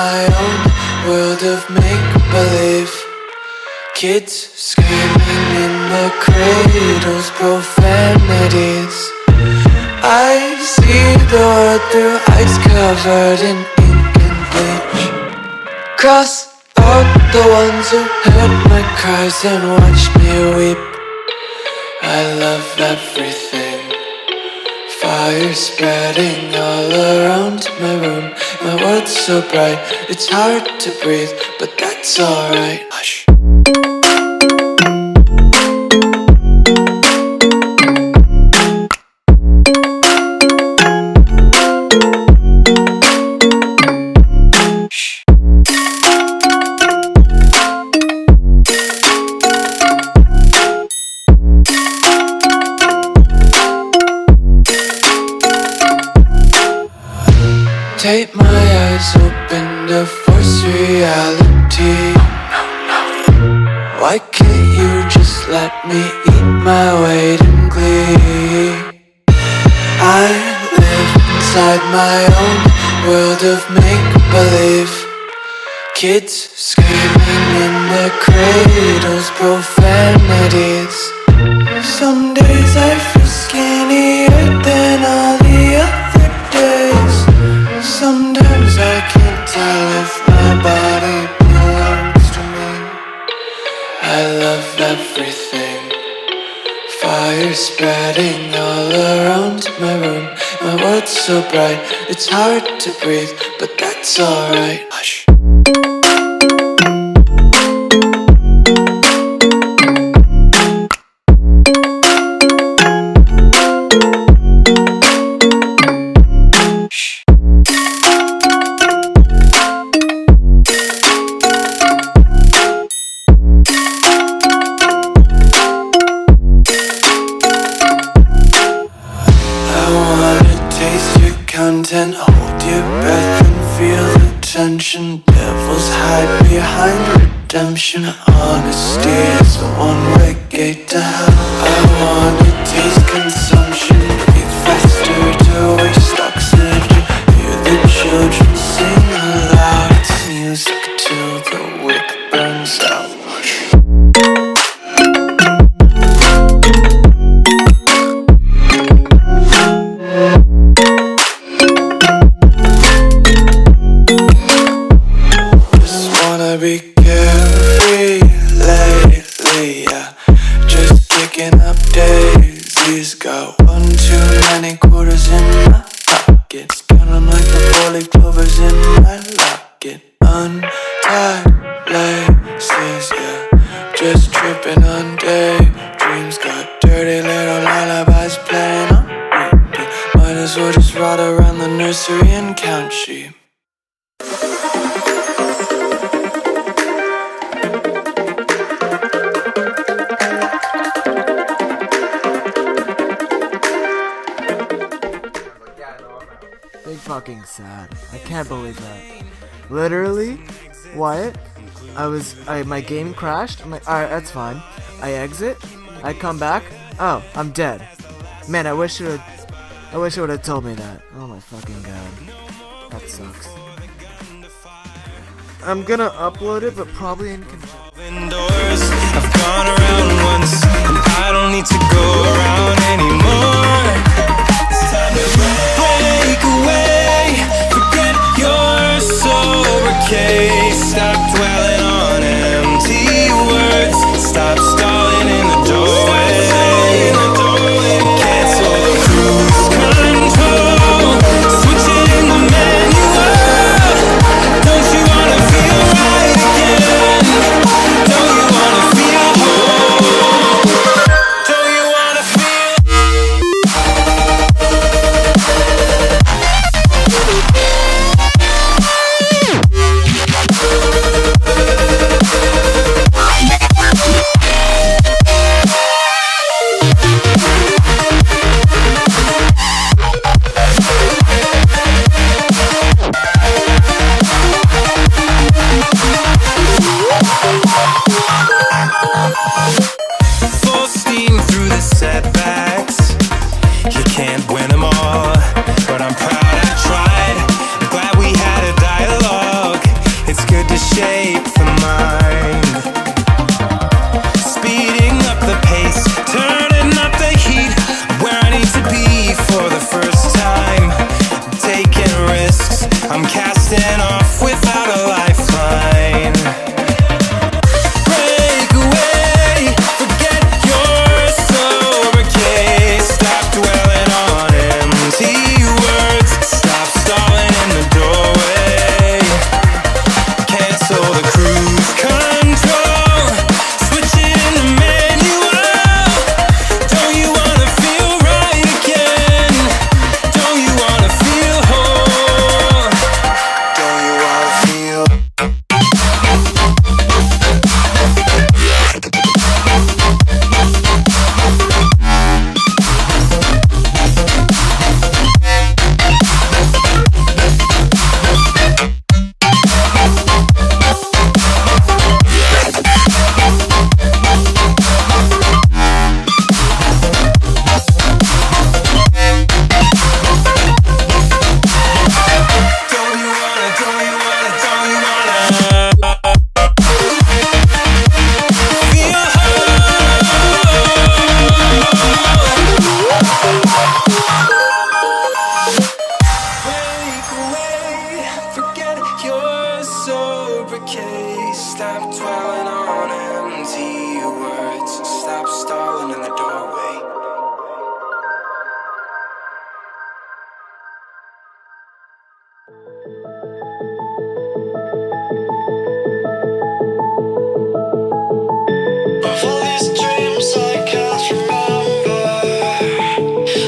my own world of make-believe. Kids screaming in the cradles, profanities. I see the world through ice covered in ink and bleach. Cross out the ones who heard my cries and watched me weep. I love everything. Fire spreading all around my room. My world's so bright, it's hard to breathe, but that's alright. Hush. Tape my eyes open to force reality. Why can't you just let me eat my weight in glee? I live inside my own world of make-believe. Kids screaming in their cradles, profanities. Some days I feel skinnier than all the other days. Sometimes I can't tell if my body belongs to me. I love everything. Fire spreading all around my room. My world's so bright, it's hard to breathe, but that's alright. Hush. Content, hold your breath and feel the tension. Devils hide behind redemption. Honesty is a one-way gate to hell. I wanna taste consumption. Breathe faster to waste oxygen. Hear the children sing aloud. It's music till the wick burns out. Be carefree lately, yeah. Just kicking up daisies. Got one too many quarters in my pockets. Count 'em like the four-leaf clovers in my locket. Untied laces, yeah. Just tripping on daydreams. Got dirty little lullabies playing on repeat. Might as well just ride around the nursery and count sheep. Big fucking sad. I can't believe that. Literally, Wyatt, my game crashed. I'm like, alright, that's fine. I exit, I come back, oh, I'm dead. Man, I wish it would have told me that. Oh my fucking god. That sucks. I'm gonna upload it, but probably in Indoors, I've gone around once, and I don't need to go around anymore. It's time to break away, forget your sober case. Stop dwelling on empty words, stop stalling in the doorway. Cancel the cruise control, switching the manual. Don't you wanna feel right again? Don't you wanna feel whole? Don't you wanna feel case. Stop dwelling on empty words. Stop stalling in the doorway. Of all these dreams I can't remember.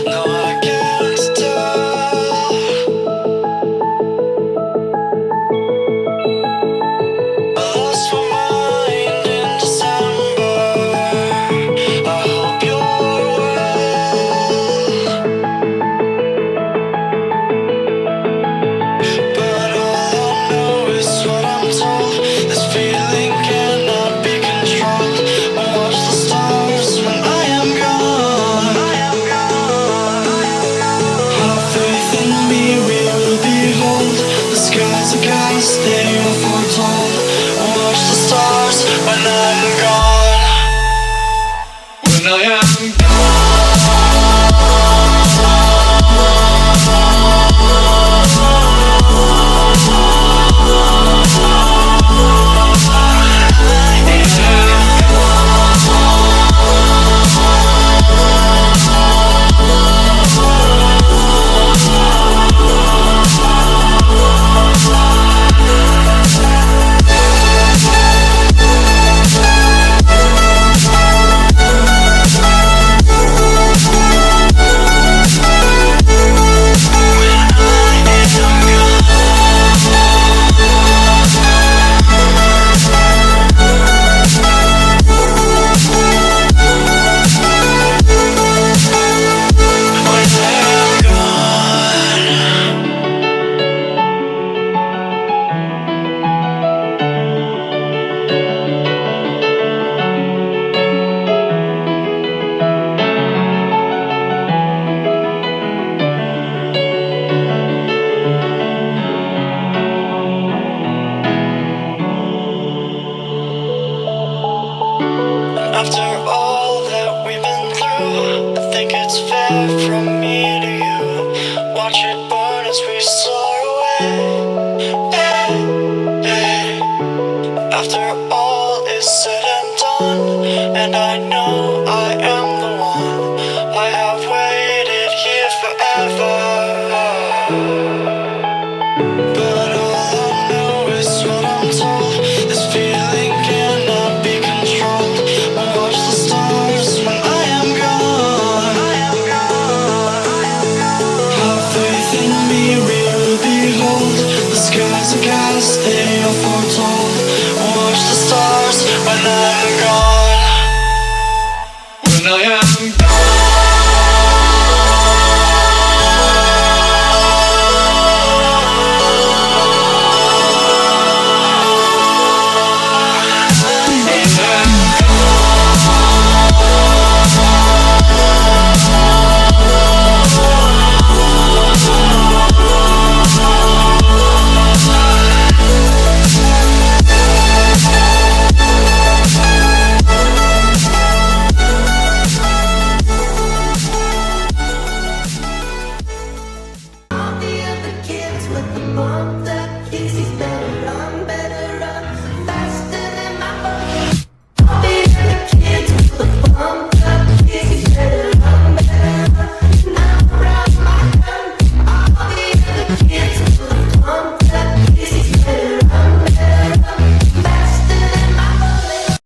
No, I can't tell. I lost my mind in December. I hope you're well. But all I know is what I'm told. This feeling cannot be controlled. Watch the stars when I am gone. Have faith in me, we will behold. The skies are cast, they are foretold. Watch the stars when I'm gone. When I am after